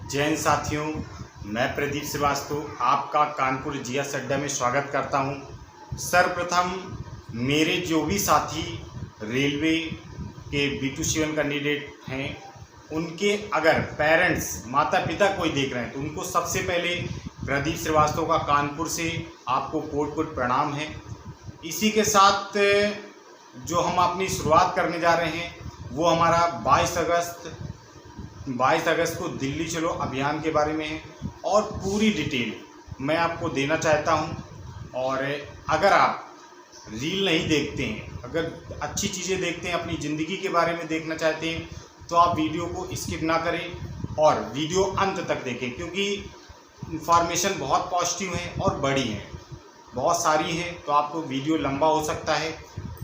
जैन साथियों, मैं प्रदीप श्रीवास्तव आपका कानपुर जीएस अड्डा में स्वागत करता हूं। सर्वप्रथम मेरे जो भी साथी रेलवे के B2C1 कैंडिडेट हैं, उनके अगर पेरेंट्स माता पिता कोई देख रहे हैं तो उनको सबसे पहले प्रदीप श्रीवास्तव का कानपुर से आपको कोट कोट प्रणाम है। इसी के साथ जो हम अपनी शुरुआत करने जा रहे हैं वो हमारा 22 अगस्त को दिल्ली चलो अभियान के बारे में है और पूरी डिटेल मैं आपको देना चाहता हूं। और अगर आप रील नहीं देखते हैं, अगर अच्छी चीज़ें देखते हैं, अपनी ज़िंदगी के बारे में देखना चाहते हैं, तो आप वीडियो को स्किप ना करें और वीडियो अंत तक देखें, क्योंकि इंफॉर्मेशन बहुत पॉजिटिव है और बड़ी है, बहुत सारी है, तो आपको वीडियो लंबा हो सकता है।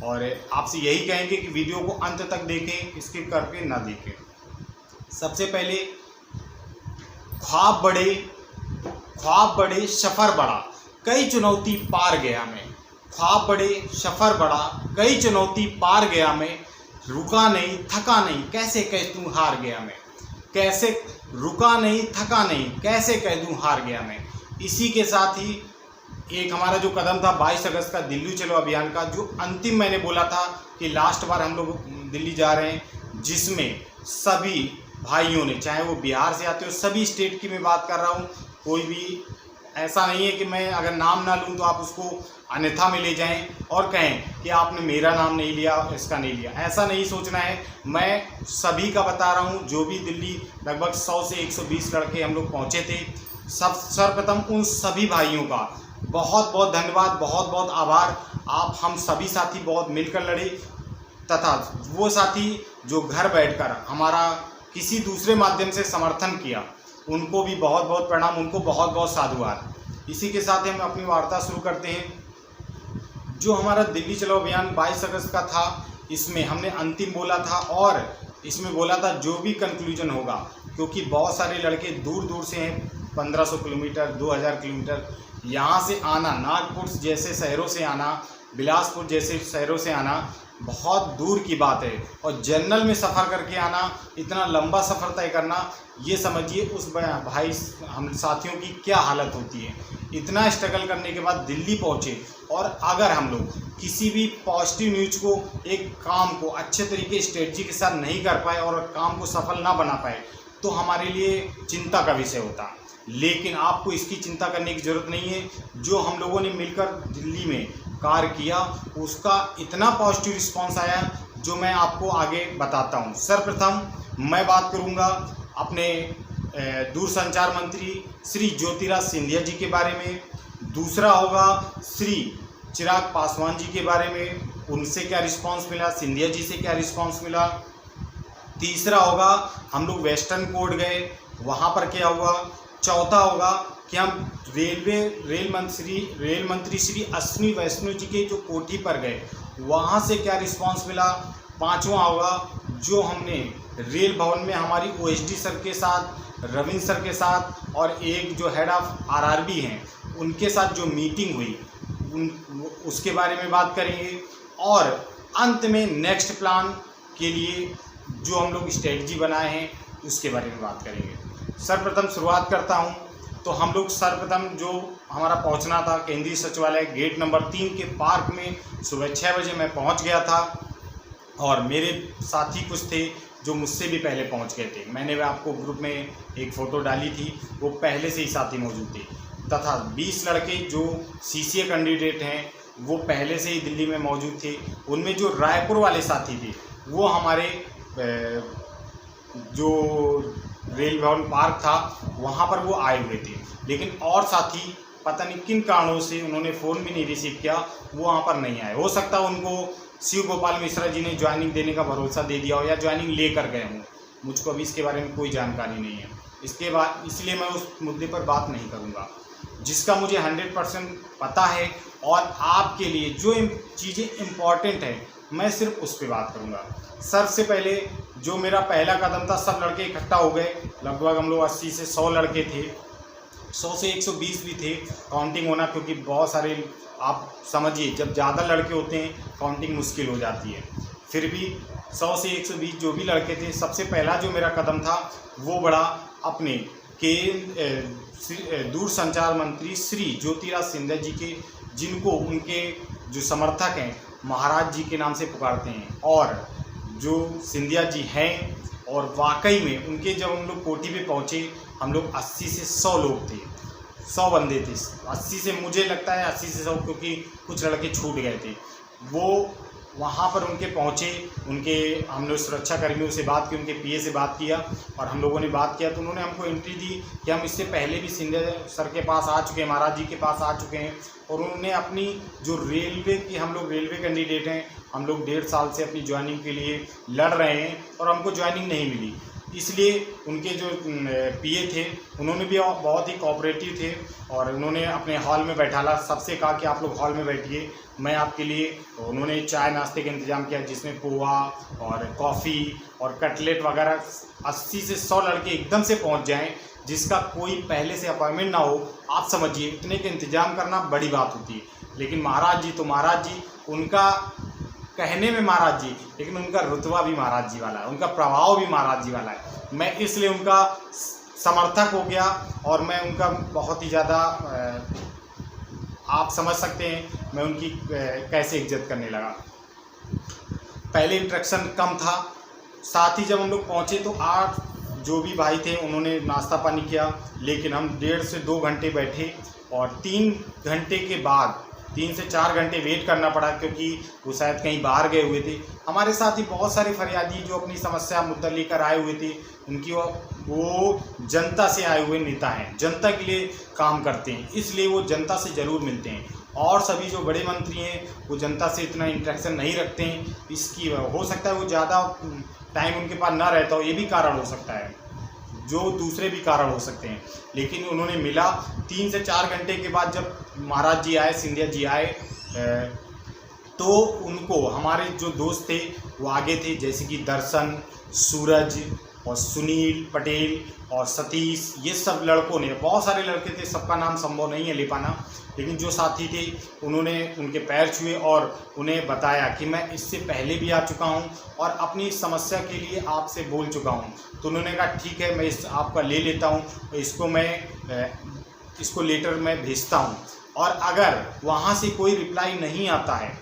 और आपसे यही कहेंगे कि वीडियो को अंत तक देखें, स्किप करके ना देखें। सबसे पहले ख्वाब बड़े सफ़र बड़ा, कई चुनौती पार गया मैं। ख्वाब बड़े सफ़र बड़ा, कई चुनौती पार गया मैं। रुका नहीं थका नहीं, कैसे कह दूँ हार गया मैं। कैसे रुका नहीं थका नहीं, कैसे कह दूँ हार गया मैं। इसी के साथ ही एक हमारा जो कदम था 22 अगस्त का दिल्ली चलो अभियान का, जो अंतिम मैंने बोला था कि लास्ट बार हम लोग दिल्ली जा रहे हैं, जिसमें सभी भाइयों ने, चाहे वो बिहार से आते हो, सभी स्टेट की मैं बात कर रहा हूँ। कोई भी ऐसा नहीं है कि मैं अगर नाम ना लूँ तो आप उसको अन्यथा में ले जाएं और कहें कि आपने मेरा नाम नहीं लिया, इसका नहीं लिया। ऐसा नहीं सोचना है। मैं सभी का बता रहा हूँ, जो भी दिल्ली लगभग 100 से 120 लड़के हम लोग पहुँचे थे। सर्वप्रथम उन सभी भाइयों का बहुत बहुत धन्यवाद, बहुत बहुत आभार। आप हम सभी साथी बहुत मिलकर लड़े, तथा वो साथी जो घर बैठकर हमारा किसी दूसरे माध्यम से समर्थन किया, उनको भी बहुत बहुत प्रणाम, उनको बहुत बहुत साधुवाद। इसी के साथ हम अपनी वार्ता शुरू करते हैं। जो हमारा दिल्ली चलो अभियान 22 अगस्त का था, इसमें हमने अंतिम बोला था और इसमें बोला था जो भी कंक्लूजन होगा, क्योंकि बहुत सारे लड़के दूर दूर से हैं, 1500 किलोमीटर 2000 किलोमीटर यहाँ से आना, नागपुर जैसे शहरों से आना, बिलासपुर जैसे शहरों से आना बहुत दूर की बात है। और जनरल में सफ़र करके आना, इतना लंबा सफ़र तय करना, ये समझिए उस भाई हम साथियों की क्या हालत होती है। इतना स्ट्रगल करने के बाद दिल्ली पहुँचे, और अगर हम लोग किसी भी पॉजिटिव न्यूज़ को, एक काम को अच्छे तरीके स्ट्रेटजी के साथ नहीं कर पाए और काम को सफल ना बना पाए, तो हमारे लिए चिंता का विषय होता। लेकिन आपको इसकी चिंता करने की ज़रूरत नहीं है। जो हम लोगों ने मिलकर दिल्ली में कार्य किया, उसका इतना पॉजिटिव रिस्पांस आया जो मैं आपको आगे बताता हूं। सर्वप्रथम मैं बात करूंगा अपने दूरसंचार मंत्री श्री ज्योतिराज सिंधिया जी के बारे में। दूसरा होगा श्री चिराग पासवान जी के बारे में, उनसे क्या रिस्पांस मिला, सिंधिया जी से क्या रिस्पांस मिला। तीसरा होगा हम लोग वेस्टर्न कोर्ट गए, वहाँ पर क्या हुआ। चौथा होगा कि हम रेल मंत्री श्री अश्विनी वैष्णव जी के जो कोठी पर गए, वहाँ से क्या रिस्पांस मिला। पांचवा होगा जो हमने रेल भवन में हमारी OSD सर के साथ, रविंद्र सर के साथ और एक जो हेड ऑफ RRB हैं, उनके साथ जो मीटिंग हुई, उसके बारे में बात करेंगे। और अंत में नेक्स्ट प्लान के लिए जो हम लोग स्ट्रेटजी बनाए हैं, उसके बारे में बात करेंगे। सर्वप्रथम शुरुआत करता हूं, तो हम लोग सर्वप्रथम जो हमारा पहुंचना था केंद्रीय सचिवालय गेट नंबर 3 के पार्क में, सुबह 6 बजे मैं पहुंच गया था। और मेरे साथी कुछ थे जो मुझसे भी पहले पहुंच गए थे। मैंने आपको ग्रुप में एक फ़ोटो डाली थी, वो पहले से ही साथी मौजूद थे। तथा 20 लड़के जो CCA कैंडिडेट हैं, वो पहले से ही दिल्ली में मौजूद थे। उनमें जो रायपुर वाले साथी थे, वो हमारे जो रेल भवन पार्क था वहाँ पर वो आए हुए थे। लेकिन और साथी पता नहीं किन कारणों से उन्होंने फ़ोन भी नहीं रिसीव किया, वो वहाँ पर नहीं आए। हो सकता है उनको शिव गोपाल मिश्रा जी ने ज्वाइनिंग देने का भरोसा दे दिया हो या ज्वाइनिंग लेकर गए हों। मुझको अभी इसके बारे में कोई जानकारी नहीं है। इसके बाद इसलिए मैं उस मुद्दे पर बात नहीं करूँगा। जिसका मुझे 100% पता है और आपके लिए जो चीज़ें इम्पॉर्टेंट हैं, मैं सिर्फ उस पर बात करूँगा। सबसे पहले जो मेरा पहला कदम था, सब लड़के इकट्ठा हो गए। लगभग हम लोग 80 से 100 लड़के थे, 100 से 120 भी थे, काउंटिंग होना, क्योंकि बहुत सारे, आप समझिए जब ज़्यादा लड़के होते हैं काउंटिंग मुश्किल हो जाती है। फिर भी 100 से 120 जो भी लड़के थे, सबसे पहला जो मेरा कदम था वो बढ़ा अपने दूरसंचार मंत्री श्री ज्योतिराज सिंधिया जी के, जिनको उनके जो समर्थक हैं महाराज जी के नाम से पुकारते हैं, और जो सिंधिया जी हैं, और वाकई में उनके जब हम लोग कोठी पे पहुँचे, हम लोग 80 से 100 लोग थे, 100 बंदे थे। 80 से मुझे लगता है 80 से 100, क्योंकि कुछ लड़के छूट गए थे। वो वहाँ पर उनके पहुँचे, उनके हम लोग सुरक्षा कर्मियों से बात की, उनके पीए से बात किया, और हम लोगों ने बात किया तो उन्होंने हमको एंट्री दी कि हम इससे पहले भी सिंधिया सर के पास आ चुके हैं, महाराज जी के पास आ चुके हैं, और उन्होंने अपनी जो रेलवे की, हम लोग रेलवे कैंडिडेट हैं, हम लोग 1.5 साल से अपनी ज्वाइनिंग के लिए लड़ रहे हैं और हमको ज्वाइनिंग नहीं मिली, इसलिए उनके जो पीए थे उन्होंने भी बहुत ही कोऑपरेटिव थे, और उन्होंने अपने हॉल में बैठाला, सबसे कहा कि आप लोग हॉल में बैठिए, मैं आपके लिए, उन्होंने चाय नाश्ते का इंतज़ाम किया, जिसमें पोहा और कॉफ़ी और कटलेट वगैरह। 80 से 100 लड़के एकदम से पहुंच जाएं, जिसका कोई पहले से अपॉइंटमेंट ना हो, आप समझिए इतने का इंतज़ाम करना बड़ी बात होती है। लेकिन महाराज जी तो महाराज जी, उनका कहने में महाराज जी, लेकिन उनका रुतबा भी महाराज जी वाला है, उनका प्रभाव भी महाराज जी वाला है। मैं इसलिए उनका समर्थक हो गया, और मैं उनका बहुत ही ज़्यादा, आप समझ सकते हैं मैं उनकी कैसे इज्जत करने लगा। पहले इंट्रैक्शन कम था, साथ ही जब हम लोग पहुँचे तो 8 जो भी भाई थे उन्होंने नाश्ता पानी किया, लेकिन हम 1.5 से 2 घंटे बैठे, और 3 घंटे के बाद 3 से 4 घंटे वेट करना पड़ा, क्योंकि वो शायद कहीं बाहर गए हुए थे। हमारे साथ ही बहुत सारे फरियादी जो अपनी समस्या मुद्दा लेकर आए हुए थे, उनकी वो जनता से आए हुए नेता हैं, जनता के लिए काम करते हैं, इसलिए वो जनता से ज़रूर मिलते हैं। और सभी जो बड़े मंत्री हैं वो जनता से इतना इंटरेक्शन नहीं रखते हैं, इसकी हो सकता है वो ज़्यादा टाइम उनके पास ना रहता हो, ये भी कारण हो सकता है, जो दूसरे भी कारण हो सकते हैं। लेकिन उन्होंने मिला 3 से 4 घंटे के बाद जब महाराज जी आए, सिंधिया जी आए, तो उनको हमारे जो दोस्त थे वो आगे थे, जैसे कि दर्शन, सूरज और सुनील पटेल और सतीश, ये सब लड़कों ने, बहुत सारे लड़के थे, सबका नाम संभव नहीं है ले पाना, लेकिन जो साथी थे उन्होंने उनके पैर छुए और उन्हें बताया कि मैं इससे पहले भी आ चुका हूं और अपनी समस्या के लिए आपसे बोल चुका हूं। तो उन्होंने कहा ठीक है, मैं इस आपका ले लेता हूं, इसको लेटर मैं भेजता हूं, और अगर वहां से कोई रिप्लाई नहीं आता है,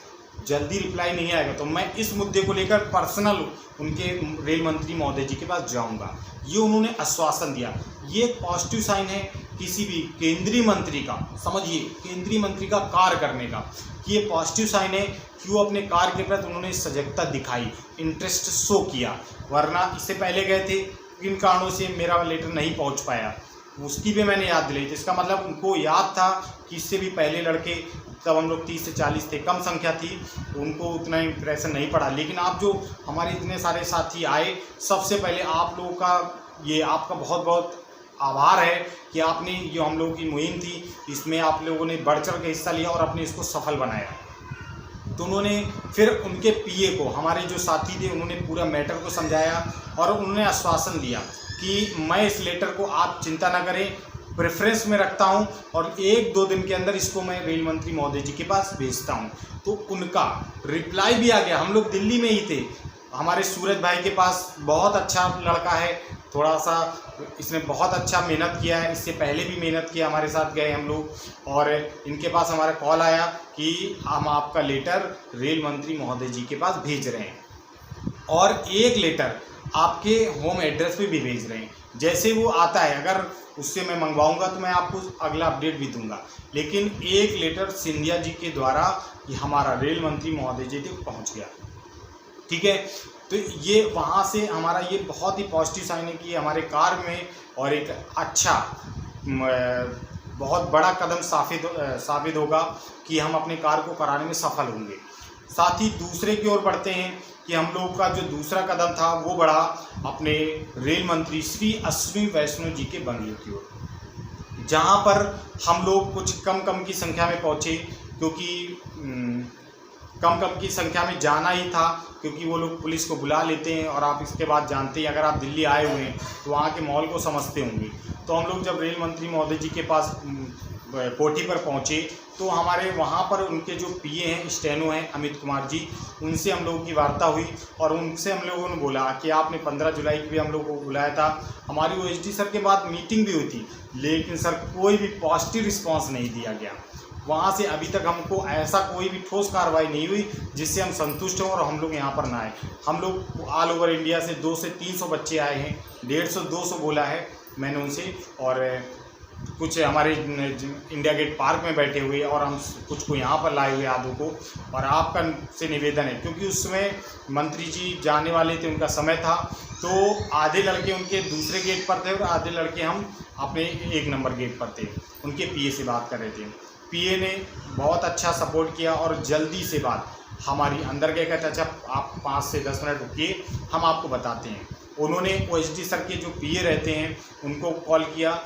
जल्दी रिप्लाई नहीं आएगा, तो मैं इस मुद्दे को लेकर पर्सनल उनके रेल मंत्री महोदय जी के पास जाऊंगा। ये उन्होंने आश्वासन दिया। ये एक पॉजिटिव साइन है किसी भी केंद्रीय मंत्री का, समझिए केंद्रीय मंत्री का कार्य करने का, कि ये पॉजिटिव साइन है कि वो अपने कार्य के प्रति उन्होंने सजगता दिखाई, इंटरेस्ट शो किया। वरना इससे पहले गए थे, किन कारणों से मेरा लेटर नहीं पहुंच पाया, उसकी भी मैंने याद दिलाई। तो इसका मतलब उनको याद था कि इससे भी पहले लड़के, तब हम लोग 30 से 40 थे, कम संख्या थी, उनको उतना इम्प्रेशन नहीं पड़ा। लेकिन आप जो हमारे इतने सारे साथी आए, सबसे पहले आप लोगों का, ये आपका बहुत बहुत आभार है कि आपने जो हम लोगों की मुहिम थी इसमें आप लोगों ने बढ़ चढ़ के हिस्सा लिया और अपने इसको सफल बनाया। तो उन्होंने फिर उनके पीए को, हमारे जो साथी थे, उन्होंने पूरा मैटर को समझाया और उन्होंने आश्वासन दिया कि मैं इस लेटर को, आप चिंता ना करें, प्रेफरेंस में रखता हूं और 1-2 दिन के अंदर इसको मैं रेल मंत्री महोदय जी के पास भेजता हूं। तो उनका रिप्लाई भी आ गया। हम लोग दिल्ली में ही थे, हमारे सूरज भाई के पास बहुत अच्छा लड़का है, थोड़ा सा इसने बहुत अच्छा मेहनत किया है, इससे पहले भी मेहनत किया, हमारे साथ गए हम लोग, और इनके पास हमारा कॉल आया कि हम आपका लेटर रेल मंत्री महोदय जी के पास भेज रहे हैं, और एक लेटर आपके होम एड्रेस पे भी भेज रहे हैं। जैसे वो आता है, अगर उससे मैं मंगवाऊंगा तो मैं आपको अगला अपडेट भी दूंगा। लेकिन एक लेटर सिंधिया जी के द्वारा ये हमारा रेल मंत्री महोदय जी तक पहुंच गया, ठीक है। तो ये वहाँ से हमारा ये बहुत ही पॉजिटिव साइन है कि हमारे कार्य में और एक अच्छा बहुत बड़ा कदम साबित होगा कि हम अपने कार्य को कराने में सफल होंगे। साथ ही दूसरे की ओर बढ़ते हैं कि हम लोग का जो दूसरा कदम था वो बढ़ा अपने रेल मंत्री श्री अश्विनी वैष्णव जी के बंगले की ओर, जहाँ पर हम लोग कुछ कम की संख्या में पहुँचे, क्योंकि कम की संख्या में जाना ही था, क्योंकि वो लोग पुलिस को बुला लेते हैं, और आप इसके बाद जानते हैं, अगर आप दिल्ली आए हुए हैं तो वहाँ के माहौल को समझते होंगे। तो हम लोग जब रेल मंत्री महोदय जी के पास कोठी पर पहुँचे तो हमारे वहाँ पर उनके जो पीए हैं, स्टेनो हैं अमित कुमार जी, उनसे हम लोगों की वार्ता हुई और उनसे हम लोगों ने बोला कि आपने 15 जुलाई को भी हम लोगों को बुलाया था, हमारी ओएसडी सर के बाद मीटिंग भी हुई थी, लेकिन सर कोई भी पॉजिटिव रिस्पांस नहीं दिया गया। वहाँ से अभी तक हमको ऐसा कोई भी ठोस कार्रवाई नहीं हुई जिससे हम संतुष्ट हों और हम लोग यहाँ पर ना आए। हम लोग ऑल ओवर इंडिया से 200 से 300 बच्चे आए हैं, 150-200 बोला है मैंने उनसे, और कुछ हमारे इंडिया गेट पार्क में बैठे हुए और हम कुछ को यहाँ पर लाए हुए आधों को। और आपका से निवेदन है, क्योंकि उस समय मंत्री जी जाने वाले थे, उनका समय था, तो आधे लड़के उनके दूसरे गेट पर थे और आधे लड़के हम अपने 1 नंबर गेट पर थे। उनके पीए से बात कर रहे थे, पीए ने बहुत अच्छा सपोर्ट किया और जल्दी से बात हमारी अंदर गए, कहते अच्छा आप 5 से 10 मिनट रुकिए, हम आपको बताते हैं। उन्होंने ओएसडी सर के जो पीए रहते हैं उनको कॉल किया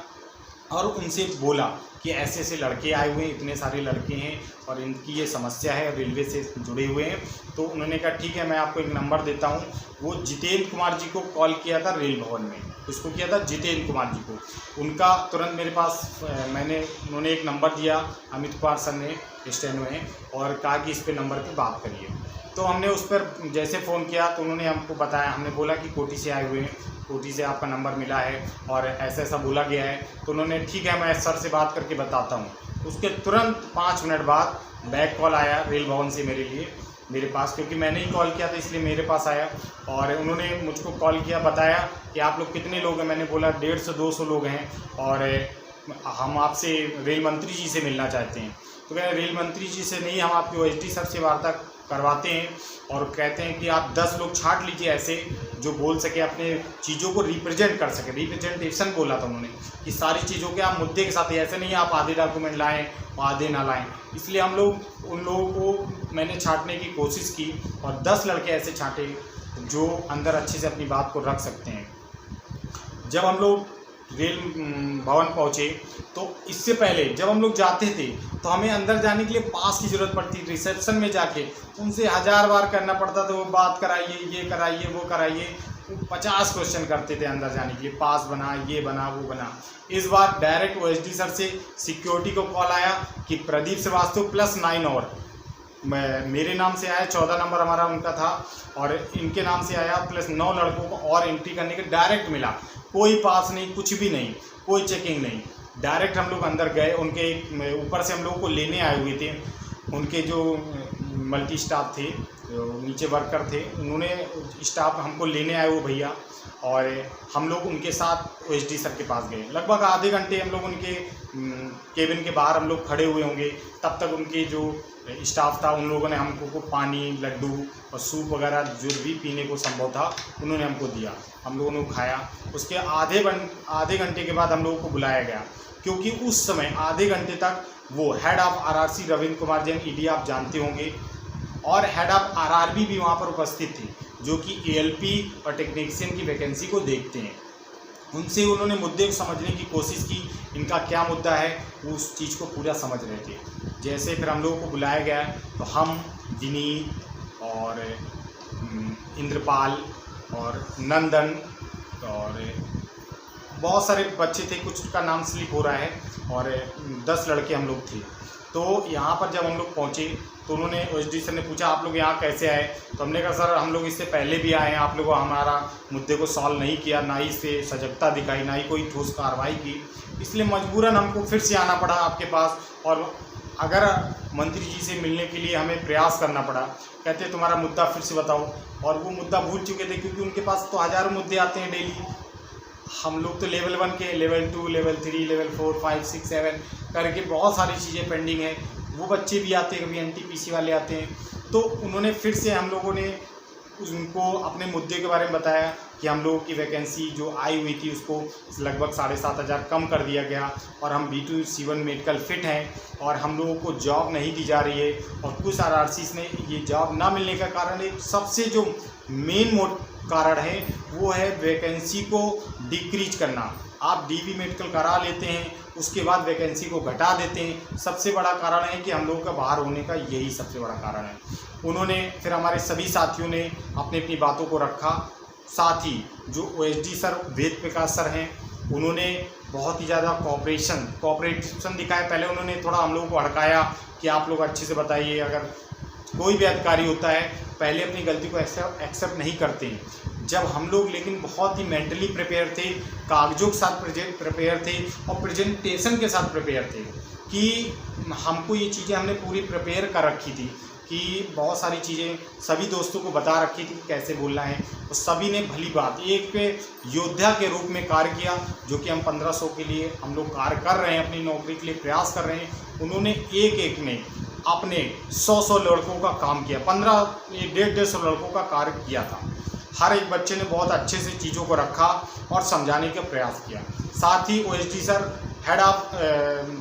और उनसे बोला कि ऐसे ऐसे लड़के आए हुए हैं, इतने सारे लड़के हैं और इनकी ये समस्या है, रेलवे से जुड़े हुए हैं। तो उन्होंने कहा ठीक है, मैं आपको एक नंबर देता हूँ। वो जितेंद्र कुमार जी को कॉल किया था रेल भवन में, उसको किया था जितेंद्र कुमार जी को। उनका तुरंत मेरे पास उन्होंने एक नंबर दिया, अमित कुमार सर ने, स्टेनो है, और कहा कि इस पे नंबर पे बात करिए। तो हमने उस पर जैसे फ़ोन किया तो उन्होंने हमको बताया, हमने बोला कि कोठी से आए हुए हैं, कोठी से आपका नंबर मिला है और ऐसा ऐसा बोला गया है। तो उन्होंने ठीक है, मैं सर से बात करके बताता हूँ। उसके तुरंत 5 मिनट बाद बैक कॉल आया रेल भवन से मेरे पास, क्योंकि मैंने ही कॉल किया था इसलिए मेरे पास आया। और उन्होंने मुझको कॉल किया, बताया कि आप लोग कितने लोग हैं। मैंने बोला 150-200 लोग हैं और हम आपसे रेल मंत्री जी से मिलना चाहते हैं। तो कह रेल मंत्री जी से नहीं, हम आपके ओएसडी सर से वार्ता करवाते हैं और कहते हैं कि आप 10 लोग छांट लीजिए ऐसे जो बोल सके, अपने चीज़ों को रिप्रेजेंट कर सके। रिप्रेजेंटेशन बोला था उन्होंने कि सारी चीज़ों के आप मुद्दे के साथ, ऐसे नहीं आप आधे डॉक्यूमेंट लाएं और आधे ना लाएं। इसलिए हम लोग उन लोगों को मैंने छांटने की कोशिश की और 10 लड़के ऐसे छांटे जो अंदर अच्छे से अपनी बात को रख सकते हैं। जब हम लोग रेल भवन पहुँचे तो इससे पहले जब हम लोग जाते थे तो हमें अंदर जाने के लिए पास की ज़रूरत पड़ती। रिसेप्शन में जाके उनसे 1000 बार करना पड़ता था, वो बात कराइए, ये कराइए, वो कराइए। 50 क्वेश्चन करते थे अंदर जाने के लिए, पास बना, ये बना, वो बना। इस बार डायरेक्ट ओएसडी सर से सिक्योरिटी को कॉल आया कि प्रदीप श्रीवास्तव +9 और मेरे नाम से आया, 14 नंबर हमारा उनका था, और इनके नाम से आया +9 लड़कों को और एंट्री करने के डायरेक्ट मिला। कोई पास नहीं, कुछ भी नहीं, कोई चेकिंग नहीं। डायरेक्ट हम लोग अंदर गए। उनके ऊपर से हम लोग को लेने आए हुए थे, उनके जो मल्टी स्टाफ थे, नीचे वर्कर थे, उन्होंने स्टाफ हमको लेने आए वो भैया, और हम लोग उनके साथ ओएसडी सर के पास गए। लगभग आधे घंटे हम लोग उनके केबिन के बाहर हम लोग खड़े हुए होंगे। तब तक उनके जो स्टाफ था उन लोगों ने हमको पानी, लड्डू और सूप वगैरह जो भी पीने को संभव था उन्होंने हमको दिया, हम लोगों ने खाया। उसके आधे घंटे के बाद हम लोगों को बुलाया गया, क्योंकि उस समय आधे घंटे तक वो head of RRC Ravindra Kumar Jain, ED आप जानते होंगे, और हेड ऑफ आरआरबी भी वहाँ पर उपस्थित थे, जो कि एएलपी और टेक्नीशियन की वैकेंसी को देखते हैं। उनसे उन्होंने मुद्दे को समझने की कोशिश की, इनका क्या मुद्दा है, वो उस चीज़ को पूरा समझ रहे थे। जैसे फिर हम लोगों को बुलाया गया तो हम, विनीत और इंद्रपाल और नंदन और बहुत सारे बच्चे थे, कुछ का नाम स्लिप हो रहा है, और 10 लड़के हम लोग थे। तो यहाँ पर जब हम लोग पहुँचे तो उन्होंने ओएसडी सर ने पूछा आप लोग यहाँ कैसे आए। तो हमने कहा सर हम लोग इससे पहले भी आए हैं, आप लोगों हमारा मुद्दे को सॉल्व नहीं किया, ना ही इससे सजगता दिखाई, ना ही कोई ठोस कार्रवाई की, इसलिए मजबूरन हमको फिर से आना पड़ा आपके पास, और अगर मंत्री जी से मिलने के लिए हमें प्रयास करना पड़ा। कहते तुम्हारा मुद्दा फिर से बताओ, और वो मुद्दा भूल चुके थे, क्योंकि उनके पास तो हज़ारों मुद्दे आते हैं डेली। हम लोग तो लेवल 1 के, लेवल 2, लेवल 3, लेवल 4, 5, 6, 7 करके बहुत सारी चीज़ें पेंडिंग है। वो बच्चे भी आते हैं, कभी एनटीपीसी वाले आते हैं। तो उन्होंने फिर से हम लोगों ने उनको अपने मुद्दे के बारे में बताया कि हम लोगों की वैकेंसी जो आई हुई थी उसको लगभग 7,500 कम कर दिया गया, और हम B2C1 मेडिकल फिट हैं और हम लोगों को जॉब नहीं दी जा रही है। और कुछ आरआरसीज ने ये जॉब ना मिलने का कारण, एक सबसे जो मेन कारण है वो है वैकेंसी को डिक्रीज करना। आप डीवी मेडिकल करा लेते हैं, उसके बाद वैकेंसी को घटा देते हैं। सबसे बड़ा कारण है कि हम लोगों का बाहर होने का यही सबसे बड़ा कारण है। उन्होंने फिर हमारे सभी साथियों ने अपनी अपनी बातों को रखा। साथ ही जो OSD sir Ved Prakash sir हैं, उन्होंने बहुत ही ज़्यादा कॉपरेशन दिखाया। पहले उन्होंने थोड़ा हम लोगों को हड़काया कि आप लोग अच्छे से बताइए। अगर कोई भी अधिकारी होता है पहले अपनी गलती को एक्सेप्ट नहीं करते हैं। जब हम लोग लेकिन बहुत ही मेंटली प्रिपेयर थे, कागजों के साथ प्रिपेयर थे और प्रेजेंटेशन के साथ प्रिपेयर थे कि हमको ये चीज़ें हमने पूरी प्रिपेयर कर रखी थी कि बहुत सारी चीज़ें सभी दोस्तों को बता रखी थी कि कैसे बोलना है। और सभी ने भली बात एक पे योद्धा के रूप में कार्य किया, जो कि हम 1500 के लिए हम लोग कार्य कर रहे हैं, अपनी नौकरी के लिए प्रयास कर रहे हैं। उन्होंने एक में अपने 100 लड़कों का काम किया, 150 लड़कों का कार्य किया था। हर एक बच्चे ने बहुत अच्छे से चीज़ों को रखा और समझाने का प्रयास किया। साथ ही OSD सर, हेड ऑफ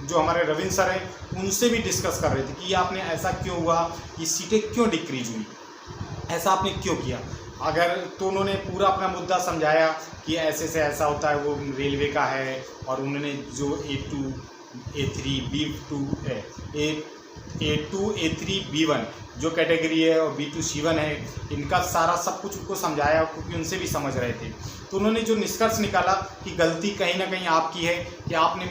जो हमारे रविंद्र सर हैं, उनसे भी डिस्कस कर रहे थे कि ये आपने ऐसा क्यों हुआ, ये सीटें क्यों डिक्रीज हुई, ऐसा आपने क्यों किया। अगर तो उन्होंने पूरा अपना मुद्दा समझाया कि ऐसे से ऐसा होता है, वो रेलवे का है। और उन्होंने जो A2 A3 A3 B1 जो कैटेगरी है और B2 C1 है, इनका सारा सब कुछ उनको समझाया, क्योंकि उनसे भी समझ रहे थे। तो उन्होंने जो निष्कर्ष निकाला कि गलती कहीं ना कहीं आपकी है कि आपने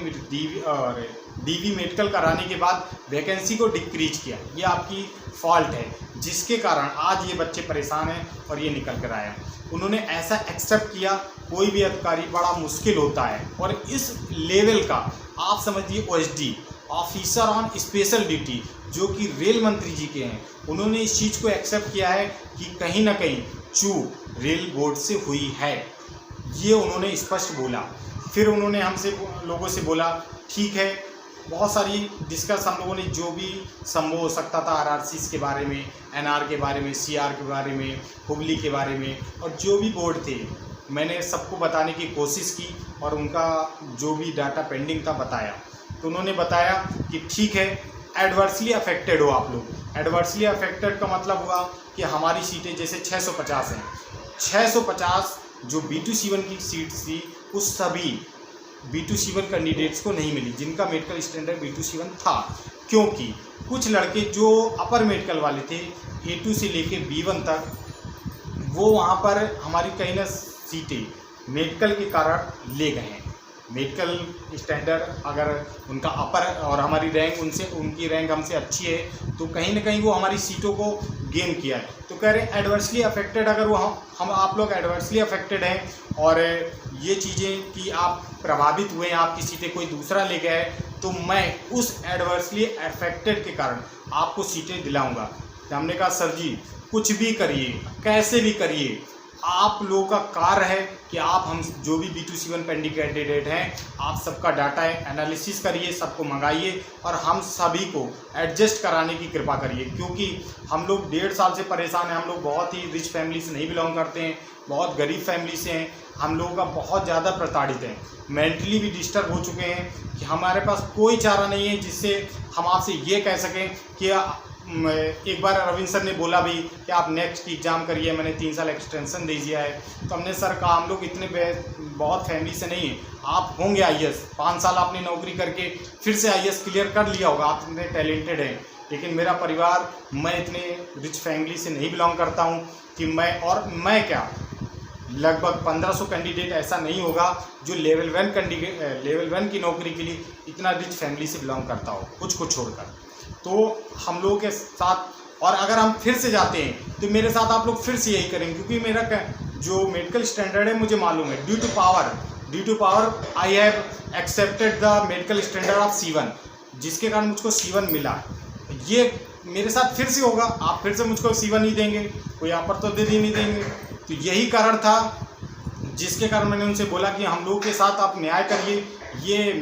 DV मेडिकल कराने के बाद वैकेंसी को डिक्रीज किया, ये आपकी फॉल्ट है, जिसके कारण आज ये बच्चे परेशान हैं और ये निकल कर आया। उन्होंने ऐसा एक्सेप्ट किया। कोई भी अधिकारी बड़ा मुश्किल होता है, और इस लेवल का आप समझिए OSD officer on special duty जो कि रेल मंत्री जी के हैं, उन्होंने इस चीज़ को एक्सेप्ट किया है कि कहीं ना कहीं चूक रेल बोर्ड से हुई है, ये उन्होंने स्पष्ट बोला। फिर उन्होंने हमसे लोगों से बोला ठीक है, बहुत सारी डिस्कस हम लोगों ने जो भी संभव हो सकता था RRCs के बारे में, NR के बारे में, CR के बारे में, हुबली के बारे में, और जो भी बोर्ड थे मैंने सबको बताने की कोशिश की और उनका जो भी डाटा पेंडिंग था बताया। तो उन्होंने बताया कि ठीक है, एडवर्सली अफेक्टेड हो आप लोग। एडवर्सली अफेक्टेड का मतलब हुआ कि हमारी सीटें जैसे 650 हैं, 650 जो B2 C1 की सीट थी उस सभी B2 C1 कैंडिडेट्स को नहीं मिली जिनका मेडिकल स्टैंडर्ड B2 C1 था, क्योंकि कुछ लड़के जो अपर मेडिकल वाले थे A2 से लेके B1 तक, वो वहाँ पर हमारी कहीं ना सीटें मेडिकल के कारण ले गए हैं। मेडिकल स्टैंडर्ड अगर उनका अपर और हमारी रैंक उनकी रैंक हमसे अच्छी है, तो कहीं ना कहीं वो हमारी सीटों को गेन किया है। तो कह रहे एडवर्सली अफेक्टेड, अगर वो हम आप लोग एडवर्सली अफेक्टेड हैं और ये चीज़ें कि आप प्रभावित हुए हैं, आपकी सीटें कोई दूसरा ले गया है, तो मैं उस एडवर्सली अफेक्टेड के कारण आपको सीटें दिलाऊँगा। हमने कहा सर जी कुछ भी करिए, कैसे भी करिए, आप लोगों का कार्य है कि आप हम जो भी B2 C1 पेंडिंग कैंडिडेट हैं, आप सबका डाटा एनालिसिस करिए, सबको मंगाइए और हम सभी को एडजस्ट कराने की कृपा करिए, क्योंकि हम लोग 1.5 साल से परेशान हैं। हम लोग बहुत ही रिच फैमिली से नहीं बिलोंग करते हैं, बहुत गरीब फैमिली से हैं। हम लोगों का बहुत ज़्यादा प्रताड़ित है, मेंटली भी डिस्टर्ब हो चुके हैं कि हमारे पास कोई चारा नहीं है जिससे हम आपसे ये कह सकें कि एक बार रविंद्र सर ने बोला भी कि आप नेक्स्ट एग्ज़ाम करिए, मैंने 3 साल एक्सटेंशन दे दिया है। तो हमने सर कहा हम लोग इतने बहुत फैमिली से नहीं हैं, आप होंगे IAS, 5 साल आपने नौकरी करके फिर से IAS क्लियर कर लिया होगा, आप इतने टैलेंटेड हैं। लेकिन मेरा परिवार, मैं इतने रिच फैमिली से नहीं बिलोंग करता हूँ कि मैं क्या लगभग 1500 कैंडिडेट ऐसा नहीं होगा जो लेवल 1 की नौकरी के लिए इतना रिच फैमिली से बिलोंग करता हो, कुछ को छोड़कर। तो हम लोगों के साथ, और अगर हम फिर से जाते हैं तो मेरे साथ आप लोग फिर से यही करेंगे, क्योंकि मेरा जो मेडिकल स्टैंडर्ड है मुझे मालूम है, due to power I have accepted the medical standard of C1, जिसके कारण मुझको C1 मिला। ये मेरे साथ फिर से होगा, आप फिर से मुझको C1 ही देंगे, कोई यहाँ पर तो दे नहीं देंगे। तो यही कारण था जिसके कारण मैंने उनसे बोला कि हम लोगों के साथ आप न्याय करिए, ये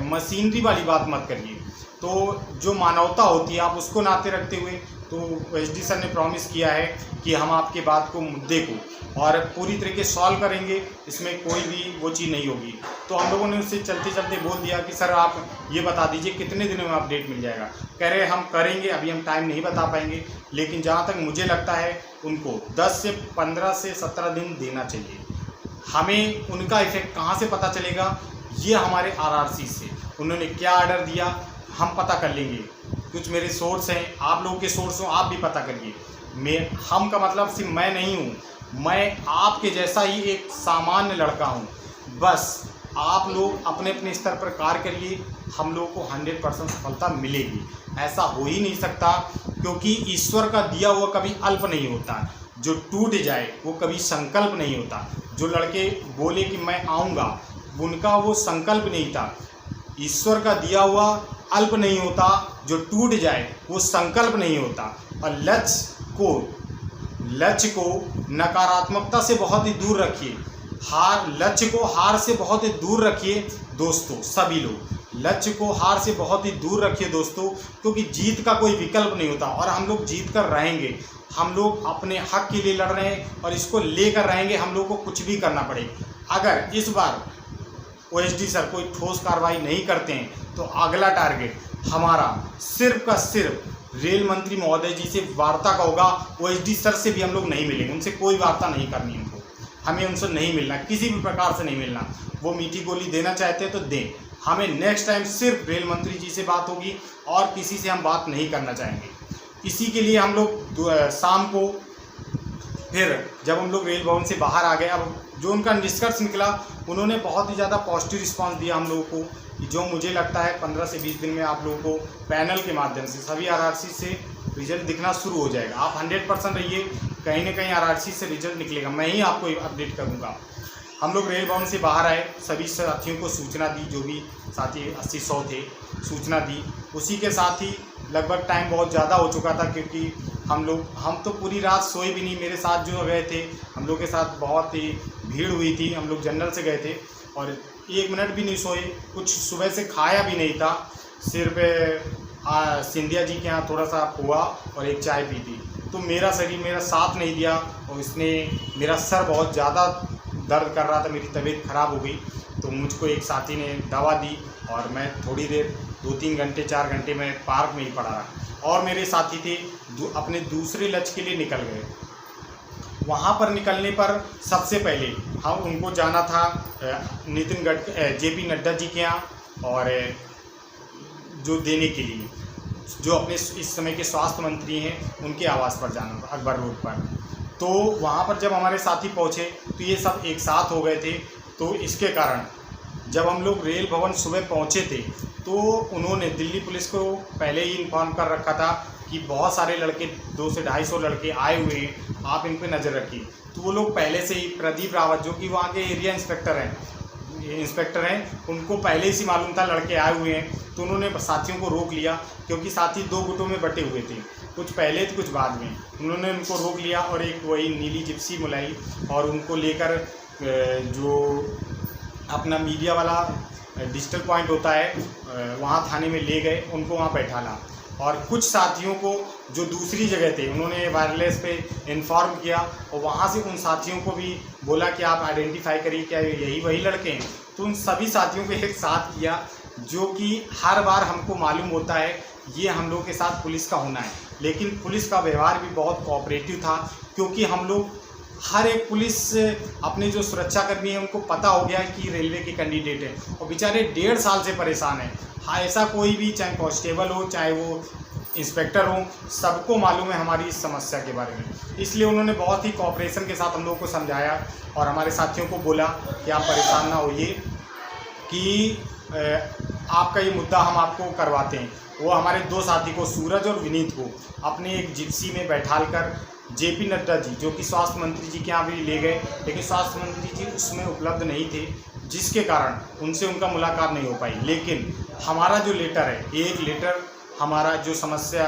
मशीनरी वाली बात मत करिए। तो जो मानवता होती है आप उसको नाते रखते हुए, तो OSD सर ने प्रॉमिस किया है कि हम आपके बात को, मुद्दे को और पूरी तरीके सॉल्व करेंगे, इसमें कोई भी वो चीज़ नहीं होगी। तो हम लोगों ने उससे चलते चलते बोल दिया कि सर आप ये बता दीजिए कितने दिनों में अपडेट मिल जाएगा। कह रहे हम करेंगे, अभी हम टाइम नहीं बता पाएंगे, लेकिन जहाँ तक मुझे लगता है उनको 10 से 15 से 17 दिन देना चाहिए। हमें उनका इफेक्ट कहाँ से पता चलेगा, ये हमारे RRC से उन्होंने क्या ऑर्डर दिया हम पता कर लेंगे। कुछ मेरे सोर्स हैं, आप लोगों के सोर्स हो, आप भी पता करिए। हम का मतलब सिर्फ मैं नहीं हूँ, मैं आपके जैसा ही एक सामान्य लड़का हूँ। बस आप लोग अपने अपने स्तर पर कार्य करिए, हम लोग को 100% सफलता मिलेगी। ऐसा हो ही नहीं सकता, क्योंकि ईश्वर का दिया हुआ कभी अल्प नहीं होता। जो टूट जाए वो कभी संकल्प नहीं होता। जो लड़के बोले कि मैं आऊँगा, उनका वो संकल्प नहीं था। ईश्वर का दिया हुआ अल्प नहीं होता, जो टूट जाए वो संकल्प नहीं होता। और लक्ष्य को नकारात्मकता से बहुत ही दूर रखिए। लक्ष्य को हार से बहुत ही दूर रखिए दोस्तों। सभी लोग लक्ष्य को हार से बहुत ही दूर रखिए दोस्तों, क्योंकि जीत का कोई विकल्प नहीं होता और हम लोग जीत कर रहेंगे। हम लोग अपने हक के लिए लड़ रहे हैं और इसको लेकर रहेंगे। हम लोग को कुछ भी करना पड़ेगा। अगर इस बार ओएसडी सर कोई ठोस कार्रवाई नहीं करते हैं तो अगला टारगेट हमारा सिर्फ का सिर्फ रेल मंत्री महोदय जी से वार्ता का होगा। ओएसडी सर से भी हम लोग नहीं मिलेंगे, उनसे कोई वार्ता नहीं करनी हमको। हमें उनसे नहीं मिलना, किसी भी प्रकार से नहीं मिलना। वो मीठी गोली देना चाहते हैं तो दें, हमें नेक्स्ट टाइम सिर्फ रेल मंत्री जी से बात होगी और किसी से हम बात नहीं करना चाहेंगे। इसी के लिए हम लोग शाम को फिर जब हम लोग रेल भवन से बाहर आ गए, अब जो उनका निष्कर्ष निकला, उन्होंने बहुत ही ज़्यादा पॉजिटिव रिस्पांस दिया हम लोगों को, जो मुझे लगता है 15 से 20 दिन में आप लोगों को पैनल के माध्यम से सभी आरआरसी से रिजल्ट दिखना शुरू हो जाएगा। आप 100% रहिए, कहीं ना कहीं आरआरसी से रिजल्ट निकलेगा, मैं ही आपको अपडेट करूँगा। हम लोग रेल भवन से बाहर आए, सभी साथियों को सूचना दी, जो भी साथी 80-100 थे, सूचना दी। उसी के साथ ही लगभग टाइम बहुत ज़्यादा हो चुका था, क्योंकि हम तो पूरी रात सोए भी नहीं। मेरे साथ जो गए थे, हम लोग के साथ बहुत ही भीड़ हुई थी। हम लोग जनरल से गए थे और 1 मिनट भी नहीं सोए, कुछ सुबह से खाया भी नहीं था। सिर्फ सिंधिया जी के यहाँ थोड़ा सा पोहा और एक चाय पी थी। तो मेरा शरीर मेरा साथ नहीं दिया और मेरा सर बहुत ज़्यादा दर्द कर रहा था, मेरी तबीयत ख़राब हो गई। तो मुझको एक साथी ने दवा दी और मैं थोड़ी देर 2-3 घंटे 4 घंटे में पार्क में ही पड़ा रहा। और मेरे साथी थे अपने दूसरे लक्ष्य के लिए निकल गए। वहाँ पर निकलने पर सबसे पहले हम उनको जाना था जेपी नड्डा जी के यहाँ, और जो देने के लिए जो अपने इस समय के स्वास्थ्य मंत्री हैं उनके आवास पर जाना था, अकबर रोड पर। तो वहाँ पर जब हमारे साथी पहुँचे तो ये सब एक साथ हो गए थे। तो इसके कारण जब हम लोग रेल भवन सुबह पहुँचे थे तो उन्होंने दिल्ली पुलिस को पहले ही इन्फॉर्म कर रखा था कि बहुत सारे लड़के 200 से 250 लड़के आए हुए हैं, आप इन पे नज़र रखिए। तो वो लोग पहले से ही प्रदीप रावत, जो कि वहाँ के एरिया इंस्पेक्टर हैं, उनको पहले से मालूम था लड़के आए हुए हैं। तो उन्होंने साथियों को रोक लिया, क्योंकि साथी 2 गुटों में बटे हुए थे, कुछ पहले तो कुछ बाद में। उन्होंने उनको रोक लिया और एक वही नीली जिप्सी बुलाई और उनको लेकर जो अपना मीडिया वाला डिजिटल पॉइंट होता है वहाँ थाने में ले गए, उनको वहाँ बैठाला। और कुछ साथियों को जो दूसरी जगह थे उन्होंने वायरलेस पे इन्फॉर्म किया और वहाँ से उन साथियों को भी बोला कि आप आइडेंटिफाई करिए क्या यही वही लड़के हैं। तो उन सभी साथियों को एक साथ किया, जो कि हर बार हमको मालूम होता है ये हम लोग के साथ पुलिस का होना है। लेकिन पुलिस का व्यवहार भी बहुत कोऑपरेटिव था, क्योंकि हम लोग हर एक पुलिस अपने जो सुरक्षाकर्मी हैं उनको पता हो गया कि रेलवे के कैंडिडेट हैं और बेचारे 1.5 साल से परेशान हैं। हाँ, ऐसा कोई भी, चाहे कांस्टेबल हो चाहे वो इंस्पेक्टर हो, सबको मालूम है हमारी इस समस्या के बारे में। इसलिए उन्होंने बहुत ही कोऑपरेशन के साथ हम लोगों को समझाया और हमारे साथियों को बोला कि आप परेशान ना होइए, कि आपका ये मुद्दा हम आपको करवाते हैं। वो हमारे 2 साथी को, सूरज और विनीत को, अपने एक जिप्सी में बैठाल कर जेपी नड्डा जी, जो कि स्वास्थ्य मंत्री जी के यहाँ भी ले गए, लेकिन स्वास्थ्य मंत्री जी उसमें उपलब्ध नहीं थे, जिसके कारण उनसे उनका मुलाकात नहीं हो पाई। लेकिन हमारा जो लेटर है, एक लेटर हमारा जो समस्या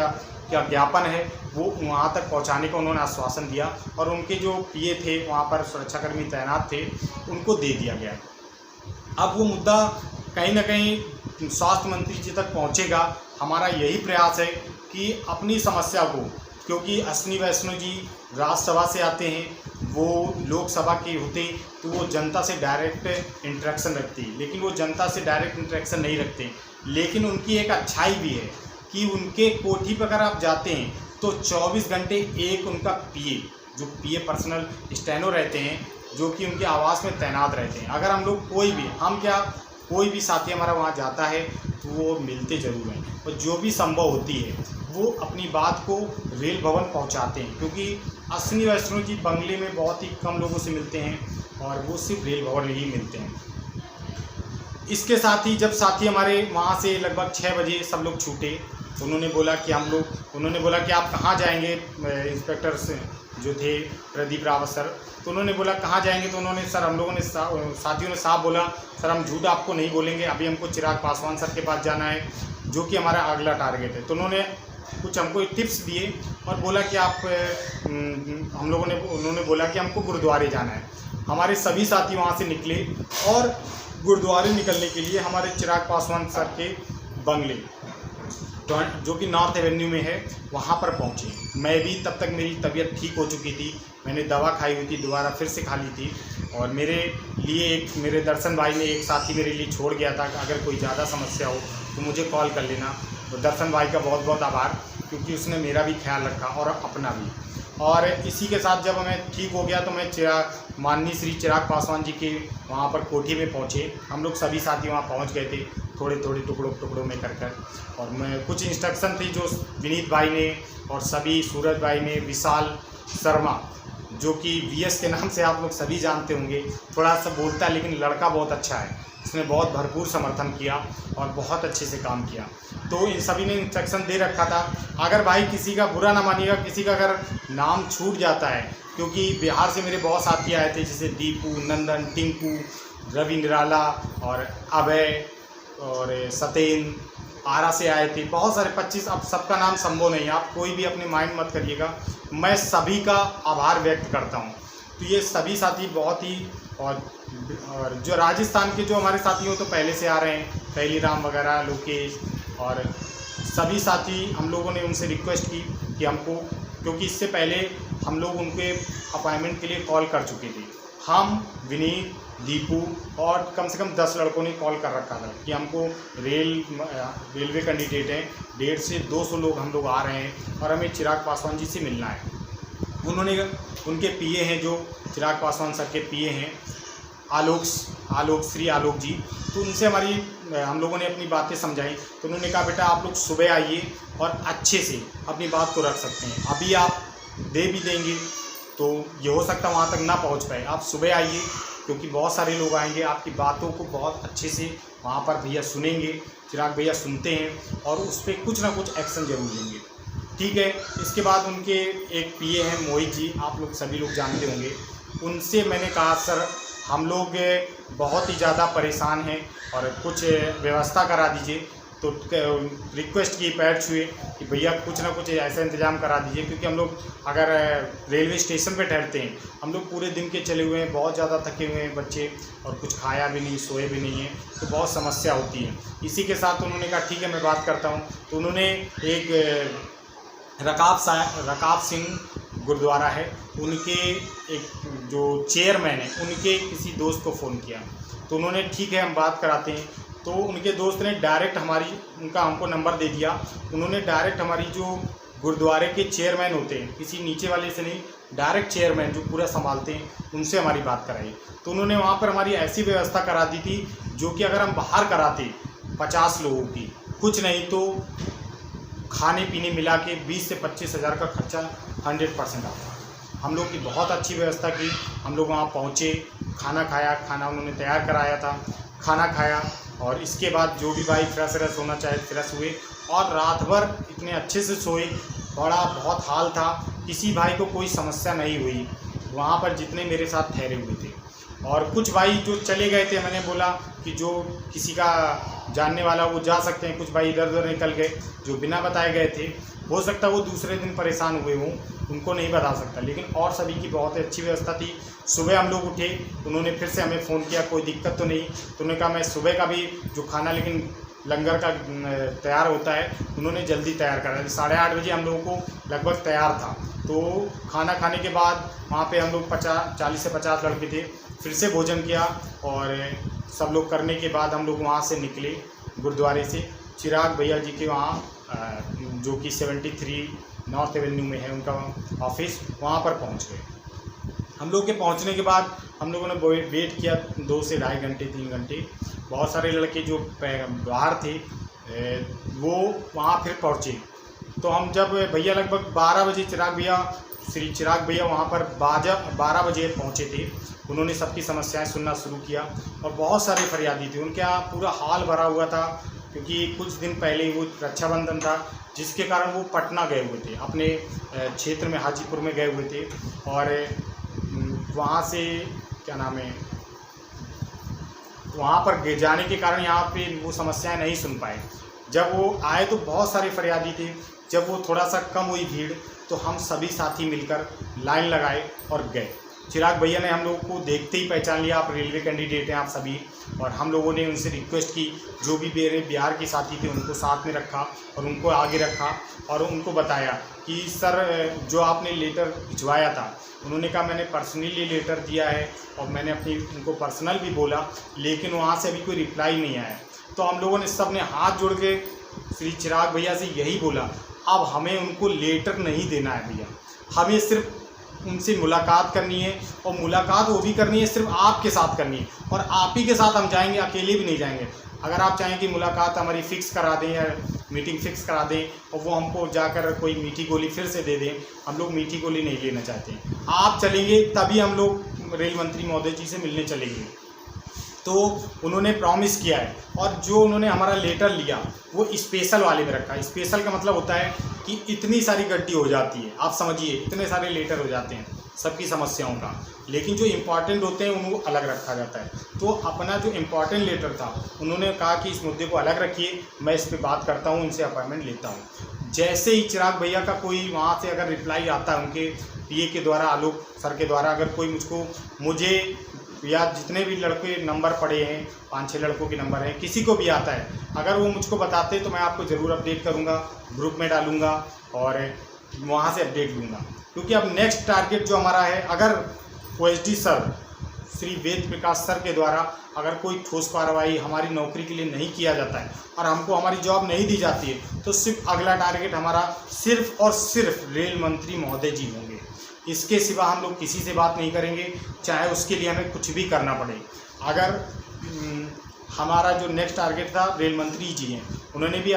का ज्ञापन है, वो वहाँ तक पहुँचाने का उन्होंने आश्वासन दिया और उनके जो पीए थे, वहाँ पर सुरक्षाकर्मी तैनात थे, उनको दे दिया गया। अब वो मुद्दा कहीं ना कहीं स्वास्थ्य मंत्री जी तक पहुँचेगा। हमारा यही प्रयास है कि अपनी समस्या को, क्योंकि अश्विनी वैष्णव जी राज्यसभा से आते हैं, वो लोकसभा के होते तो वो जनता से डायरेक्ट इंटरेक्शन रखती, लेकिन वो जनता से डायरेक्ट इंटरेक्शन नहीं रखते। लेकिन उनकी एक अच्छाई भी है कि उनके कोठी पर अगर आप जाते हैं तो 24 घंटे एक उनका पीए, जो पीए पर्सनल स्टेनो रहते हैं, जो कि उनके आवास में तैनात रहते हैं। अगर हम लोग कोई भी साथी हमारा वहाँ जाता है तो वो मिलते ज़रूर हैं और जो भी संभव होती है वो अपनी बात को रेल भवन पहुँचाते हैं, क्योंकि अश्विनी वैष्णव जी बंगले में बहुत ही कम लोगों से मिलते हैं और वो सिर्फ रेल भवन ही मिलते हैं। इसके साथ ही जब साथी हमारे वहाँ से लगभग 6 बजे सब लोग छूटे, उन्होंने बोला कि आप कहाँ जाएंगे, इंस्पेक्टर से जो थे प्रदीप रावत सर, तो उन्होंने बोला कहाँ जाएंगे, तो उन्होंने सर हम लोगों ने साथियों ने साफ बोला सर हम झूठ आपको नहीं बोलेंगे, अभी हमको चिराग पासवान सर के पास जाना है जो कि हमारा अगला टारगेट है। तो उन्होंने कुछ हमको टिप्स दिए और बोला कि उन्होंने बोला कि हमको गुरुद्वारे जाना है। हमारे सभी साथी वहाँ से निकले और गुरुद्वारे निकलने के लिए हमारे चिराग पासवान सर के बंगले जो कि नॉर्थ एवेन्यू में है वहाँ पर पहुँचे। मैं भी तब तक मेरी तबीयत ठीक हो चुकी थी, मैंने दवा खाई हुई थी, दोबारा फिर से खा ली थी और मेरे दर्शन भाई ने एक साथी मेरे लिए छोड़ गया था, अगर कोई ज़्यादा समस्या हो तो मुझे कॉल कर लेना। तो दर्शन भाई का बहुत बहुत आभार, क्योंकि उसने मेरा भी ख्याल रखा और अपना भी। और इसी के साथ जब मैं ठीक हो गया तो मैं माननीय श्री चिराग पासवान जी के वहाँ पर कोठी में पहुँचे। हम लोग सभी साथी वहाँ पहुँच गए थे, थोड़े थोड़े टुकड़ों में कर और मैं कुछ इंस्ट्रक्शन थी जो विनीत भाई ने और सभी सूरज भाई ने, विशाल शर्मा जो कि वीएस के नाम से आप लोग सभी जानते होंगे, थोड़ा सा बोलता है लेकिन लड़का बहुत अच्छा है, इसने बहुत भरपूर समर्थन किया और बहुत अच्छे से काम किया। तो इन सभी ने इंस्ट्रक्शन दे रखा था, अगर भाई किसी का बुरा ना मानिएगा, किसी का अगर नाम छूट जाता है, क्योंकि बिहार से मेरे बहुत साथी आए थे जैसे दीपू, नंदन, टिंकू, रवि निराला और अभय और सतेन, आरा से आए थे, बहुत सारे 25, अब सबका नाम संभव नहीं है, आप कोई भी अपने माइंड मत करिएगा। मैं सभी का आभार व्यक्त करता हूँ। तो ये सभी साथी बहुत ही और जो राजस्थान के जो हमारे साथी हो तो पहले से आ रहे हैं, पहली राम वगैरह, लोकेश और सभी साथी, हम लोगों ने उनसे रिक्वेस्ट की कि हमको, क्योंकि इससे पहले हम लोग उनके अपॉइंटमेंट के लिए कॉल कर चुके थे, हम, विनीत, दीपू और कम से कम 10 लड़कों ने कॉल कर रखा था कि हमको रेलवे कैंडिडेट हैं, 150 से 200 लोग हम लोग आ रहे हैं और हमें चिराग पासवान जी से मिलना है। उनके पीए हैं जो चिराग पासवान सर के पीए हैं, श्री आलोक जी, तो उनसे हम लोगों ने अपनी बातें समझाई। तो उन्होंने कहा बेटा आप लोग सुबह आइए और अच्छे से अपनी बात को रख सकते हैं, अभी आप दे भी देंगे तो ये हो सकता है वहाँ तक ना पहुँच पाए, आप सुबह आइए क्योंकि बहुत सारे लोग आएंगे, आपकी बातों को बहुत अच्छे से वहाँ पर भैया सुनेंगे, चिराग भैया सुनते हैं और उस पर कुछ ना कुछ एक्शन जरूर लेंगे, ठीक है। इसके बाद उनके एक पीए हैं मोहित जी, आप लोग सभी लोग जानते होंगे, उनसे मैंने कहा सर हम लोग बहुत ही ज़्यादा परेशान हैं और कुछ व्यवस्था करा दीजिए। तो रिक्वेस्ट की, पैर छुए कि भैया कुछ ना कुछ ऐसा इंतज़ाम करा दीजिए, क्योंकि हम लोग अगर रेलवे स्टेशन पे ठहरते हैं, हम लोग पूरे दिन के चले हुए हैं, बहुत ज़्यादा थके हुए हैं बच्चे और कुछ खाया भी नहीं, सोए भी नहीं है, तो बहुत समस्या होती है। इसी के साथ उन्होंने कहा ठीक है मैं बात करता हूँ। तो उन्होंने एक रकाब सिंह गुरुद्वारा है, उनके एक जो चेयरमैन है, उनके किसी दोस्त को फ़ोन किया, तो उन्होंने ठीक है हम बात कराते हैं। तो उनके दोस्त ने डायरेक्ट उनका हमको नंबर दे दिया, उन्होंने डायरेक्ट हमारी जो गुरुद्वारे के चेयरमैन होते हैं, किसी नीचे वाले से नहीं, डायरेक्ट चेयरमैन जो पूरा संभालते हैं, उनसे हमारी बात कराई। तो उन्होंने वहाँ पर हमारी ऐसी व्यवस्था करा दी थी जो कि अगर हम बाहर कराते 50 लोगों की, कुछ नहीं तो खाने पीने मिला के 20 से 25 हज़ार का खर्चा 100% आता। हम लोग की बहुत अच्छी व्यवस्था की, हम लोग वहाँ पहुँचे, खाना खाया, खाना उन्होंने तैयार कराया था, खाना खाया और इसके बाद जो भी भाई फ्रेश होना चाहे फ्रेश हुए और रात भर इतने अच्छे से सोए, बहुत हाल था, किसी भाई को कोई समस्या नहीं हुई वहाँ पर जितने मेरे साथ ठहरे हुए थे। और कुछ भाई जो चले गए थे, मैंने बोला कि जो किसी का जानने वाला वो जा सकते हैं, कुछ भाई इधर उधर निकल गए जो बिना बताए गए थे, हो सकता है वो दूसरे दिन परेशान हुए हों, उनको नहीं बता सकता, लेकिन और सभी की बहुत अच्छी व्यवस्था थी। सुबह हम लोग उठे, उन्होंने फिर से हमें फ़ोन किया कोई दिक्कत तो नहीं, तो उन्होंने कहा मैं सुबह का भी जो खाना लेकिन लंगर का तैयार होता है, उन्होंने जल्दी तैयार करा, 8:30 बजे हम लोगों को लगभग तैयार था। तो खाना खाने के बाद वहाँ पे हम लोग 40 से 50 लड़के थे, फिर से भोजन किया और सब लोग करने के बाद हम लोग वहाँ से निकले गुरुद्वारे से, चिराग भैया जी के वहाँ जो कि 73 नॉर्थ एवेन्यू में है उनका ऑफिस, वहाँ पर पहुँच गए। हम लोग के पहुँचने के बाद हम लोगों ने वेट किया 2 से ढाई घंटे 3 घंटे। बहुत सारे लड़के जो बाहर थे वो वहाँ फिर पहुँचे। तो हम जब भैया लगभग 12 बजे चिराग भैया श्री चिराग भैया वहाँ पर 12 बजे पहुँचे थे। उन्होंने सबकी समस्याएं सुनना शुरू किया और बहुत सारे फरियादी थे। उनका पूरा हाल भरा हुआ था क्योंकि कुछ दिन पहले वो रक्षाबंधन था, जिसके कारण वो पटना गए हुए थे, अपने क्षेत्र में हाजीपुर में गए हुए थे। और वहाँ से क्या नाम है, वहाँ पर जाने के कारण यहाँ पे वो समस्याएं नहीं सुन पाए। जब वो आए तो बहुत सारे फरियादी थे। जब वो थोड़ा सा कम हुई भीड़ तो हम सभी साथी मिलकर लाइन लगाए और गए। चिराग भैया ने हम लोगों को देखते ही पहचान लिया, आप रेलवे कैंडिडेट हैं आप सभी। और हम लोगों ने उनसे रिक्वेस्ट की, जो भी मेरे बिहार के साथी थे उनको साथ में रखा और उनको आगे रखा और उनको बताया कि सर जो आपने लेटर भिजवाया था, उन्होंने कहा मैंने पर्सनली लेटर दिया है और मैंने अपनी उनको पर्सनल भी बोला, लेकिन वहाँ से अभी कोई रिप्लाई नहीं आया। तो हम लोगों ने सब ने हाथ जोड़ के श्री चिराग भैया से यही बोला, अब हमें उनको लेटर नहीं देना है भैया, हमें सिर्फ उनसे मुलाकात करनी है और मुलाकात वो भी करनी है सिर्फ आपके साथ करनी है और आप ही के साथ हम जाएंगे, अकेले भी नहीं जाएंगे। अगर आप चाहें कि मुलाकात हमारी फ़िक्स करा दें या मीटिंग फ़िक्स करा दें और वो हमको जाकर कोई मीठी गोली फिर से दे दें, हम लोग मीठी गोली नहीं लेना चाहते। आप चलेंगे तभी हम लोग रेल मंत्री महोदय जी से मिलने चलेंगे। तो उन्होंने प्रॉमिस किया है और जो उन्होंने हमारा लेटर लिया वो स्पेशल वाले में रखा है। स्पेशल का मतलब होता है कि इतनी सारी गड्डी हो जाती है, आप समझिए इतने सारे लेटर हो जाते हैं सबकी समस्याओं का, लेकिन जो इम्पॉर्टेंट होते हैं उनको अलग रखा जाता है। तो अपना जो इम्पॉर्टेंट लेटर था उन्होंने कहा कि इस मुद्दे को अलग रखिए, मैं इस पर बात करता हूँ, उनसे अपॉइंटमेंट लेता हूँ। जैसे ही चिराग भैया का कोई वहाँ से अगर रिप्लाई आता है उनके पीए के द्वारा, आलोक सर के द्वारा, अगर कोई मुझे या जितने भी लड़के नंबर पड़े हैं, 5-6 लड़कों के नंबर हैं, किसी को भी आता है, अगर वो मुझको बताते तो मैं आपको ज़रूर अपडेट करूँगा, ग्रुप में डालूँगा और वहाँ से अपडेट लूँगा। क्योंकि अब नेक्स्ट टारगेट जो हमारा है, अगर OSD sir Shri Ved Prakash sir के द्वारा अगर कोई ठोस कार्रवाई हमारी नौकरी के लिए नहीं किया जाता है और हमको हमारी जॉब नहीं दी जाती है, तो सिर्फ अगला टारगेट हमारा सिर्फ और सिर्फ रेल मंत्री महोदय जी होंगे। इसके सिवा हम लोग किसी से बात नहीं करेंगे, चाहे उसके लिए हमें कुछ भी करना पड़े। अगर हमारा जो नेक्स्ट टारगेट था रेल मंत्री जी हैं, उन्होंने भी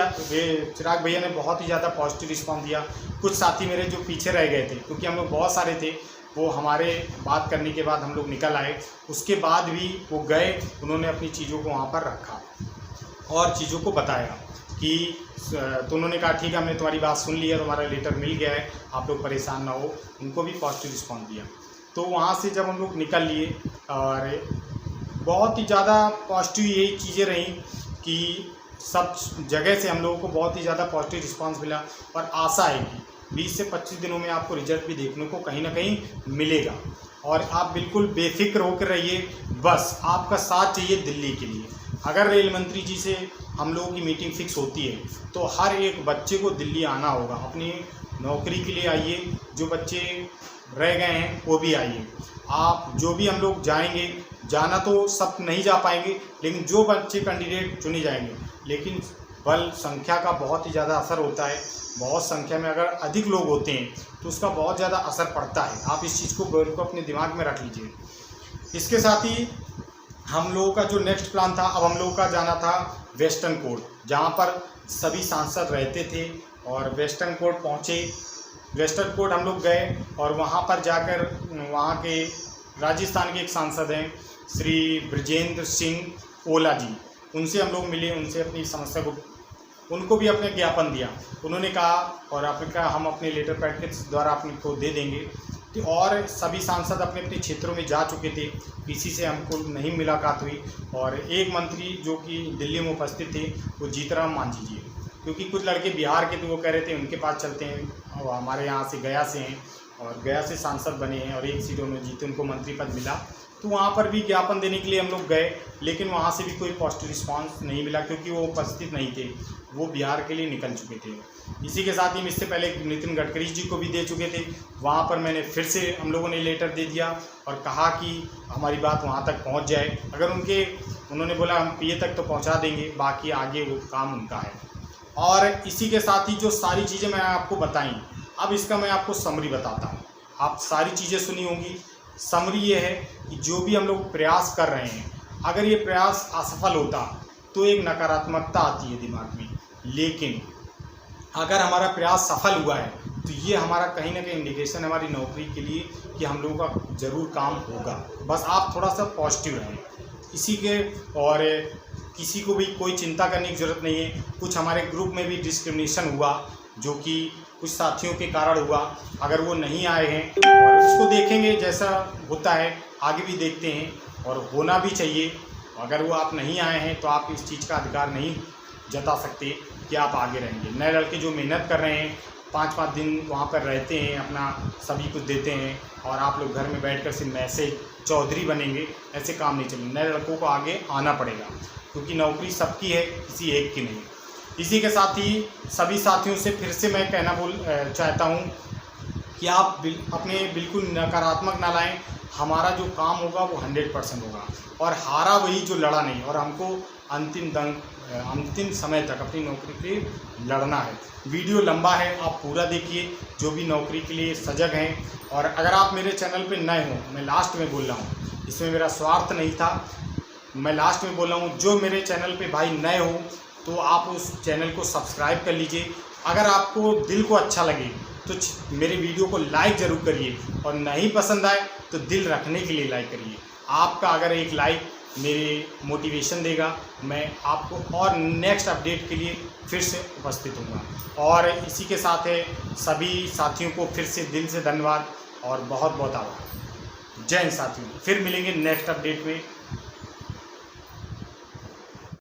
चिराग भैया ने बहुत ही ज़्यादा पॉजिटिव रिस्पॉन्स दिया। कुछ साथी मेरे जो पीछे रह गए थे, क्योंकि हम लोग बहुत सारे थे, वो हमारे बात करने के बाद हम लोग निकल आए। उसके बाद भी वो गए, उन्होंने अपनी चीज़ों को वहाँ पर रखा और चीज़ों को बताया कि तो उन्होंने कहा ठीक है, हमने तुम्हारी बात सुन ली है, तुम्हारा लेटर मिल गया है, आप लोग परेशान ना हो। उनको भी पॉजिटिव रिस्पॉन्स दिया। तो वहाँ से जब हम लोग निकल लिए और बहुत ही ज़्यादा पॉजिटिव यही चीज़ें रहीं कि सब जगह से हम लोगों को बहुत ही ज़्यादा पॉजिटिव रिस्पॉन्स मिला और आशा है कि 20 से 25 दिनों में आपको रिजल्ट भी देखने को कहीं ना कहीं मिलेगा। और आप बिल्कुल बेफिक्र होकर रहिए, बस आपका साथ चाहिए दिल्ली के लिए। अगर रेल मंत्री जी से हम लोगों की मीटिंग फिक्स होती है तो हर एक बच्चे को दिल्ली आना होगा, अपनी नौकरी के लिए आइए। जो बच्चे रह गए हैं वो भी आइए। आप जो भी हम लोग जाएंगे, जाना तो सब नहीं जा पाएंगे, लेकिन जो बच्चे कैंडिडेट चुने जाएंगे, लेकिन बल संख्या का बहुत ही ज़्यादा असर होता है। बहुत संख्या में अगर अधिक लोग होते हैं तो उसका बहुत ज़्यादा असर पड़ता है। आप इस चीज़ को अपने दिमाग में रख लीजिए। इसके साथ ही हम लोगों का जो नेक्स्ट प्लान था, अब हम लोगों का जाना था वेस्टर्न कोर्ट, जहाँ पर सभी सांसद रहते थे। और वेस्टर्न कोर्ट पहुँचे, वेस्टर्न कोर्ट हम लोग गए और वहाँ पर जाकर वहाँ के राजस्थान के एक सांसद हैं श्री ब्रजेंद्र सिंह ओला जी, उनसे हम लोग मिले, उनसे अपनी समस्या को, उनको भी अपने ज्ञापन दिया। उन्होंने कहा और आपने कहा हम अपने लेटर पैड के द्वारा अपने को दे देंगे। और सभी सांसद अपने अपने क्षेत्रों में जा चुके थे, किसी से हमको नहीं मुलाकात हुई। और एक मंत्री जो कि दिल्ली में उपस्थित थे वो जीतराम मांझी जी, क्योंकि कुछ लड़के बिहार के थे, वो कह रहे थे उनके पास चलते हैं, और हमारे यहाँ से गया से हैं और गया से सांसद बने हैं और एक सीट उन्होंने जीते, उनको मंत्री पद मिला। तो वहाँ पर भी ज्ञापन देने के लिए हम लोग गए, लेकिन वहाँ से भी कोई पॉजिटिव रिस्पांस नहीं मिला, क्योंकि वो उपस्थित नहीं थे, वो बिहार के लिए निकल चुके थे। इसी के साथ ही इससे पहले नितिन गडकरी जी को भी दे चुके थे। वहाँ पर मैंने फिर से हम लोगों ने लेटर दे दिया और कहा कि हमारी बात वहाँ तक पहुँच जाए। अगर उन्होंने बोला हम पीए तक तो पहुँचा देंगे, बाकी आगे वो काम उनका है। और इसी के साथ ही जो सारी चीज़ें मैं आपको बताई, अब इसका मैं आपको समरी बताता हूँ। आप सारी चीज़ें सुनी होंगी। समरी ये है कि जो भी हम लोग प्रयास कर रहे हैं, अगर ये प्रयास असफल होता तो एक नकारात्मकता आती है दिमाग में, लेकिन अगर हमारा प्रयास सफल हुआ है तो ये हमारा कहीं ना कहीं इंडिकेशन है हमारी नौकरी के लिए कि हम लोगों का ज़रूर काम होगा। बस आप थोड़ा सा पॉजिटिव रहें इसी के, और किसी को भी कोई चिंता करने की ज़रूरत नहीं है। कुछ हमारे ग्रुप में भी डिस्क्रिमिनेशन हुआ जो कि कुछ साथियों के कारण हुआ। अगर वो नहीं आए हैं और उसको देखेंगे, जैसा होता है आगे भी देखते हैं और होना भी चाहिए। अगर वो आप नहीं आए हैं तो आप इस चीज़ का अधिकार नहीं जता सकते कि आप आगे रहेंगे। नए लड़के जो मेहनत कर रहे हैं, 5-5 दिन वहाँ पर रहते हैं, अपना सभी कुछ देते हैं, और आप लोग घर में बैठकर सिर्फ मैसेज चौधरी बनेंगे, ऐसे काम नहीं चलेंगे। नए लड़कों को आगे आना पड़ेगा क्योंकि नौकरी सबकी है, किसी एक की नहीं। इसी के साथ ही सभी साथियों से फिर से मैं कहना चाहता हूँ कि आप अपने बिल्कुल नकारात्मक ना लाएं। हमारा जो काम होगा वो 100% होगा, और हारा वही जो लड़ा नहीं, और हमको अंतिम समय तक अपनी नौकरी के लिए लड़ना है। वीडियो लंबा है, आप पूरा देखिए जो भी नौकरी के लिए सजग हैं। और अगर आप मेरे चैनल पे नए हो, मैं लास्ट में बोल रहा हूँ, इसमें मेरा स्वार्थ नहीं था, मैं लास्ट में बोल रहा हूँ, जो मेरे चैनल पे भाई नए हो तो आप उस चैनल को सब्सक्राइब कर लीजिए। अगर आपको दिल को अच्छा लगे तो मेरे वीडियो को लाइक ज़रूर करिए, और नहीं पसंद आए तो दिल रखने के लिए लाइक करिए। आपका अगर एक लाइक मेरे मोटिवेशन देगा, मैं आपको और नेक्स्ट अपडेट के लिए फिर से उपस्थित हूँगा। और इसी के साथ है सभी साथियों को फिर से दिल से धन्यवाद और बहुत बहुत आभार। जय हिंद साथियों, फिर मिलेंगे नेक्स्ट अपडेट में।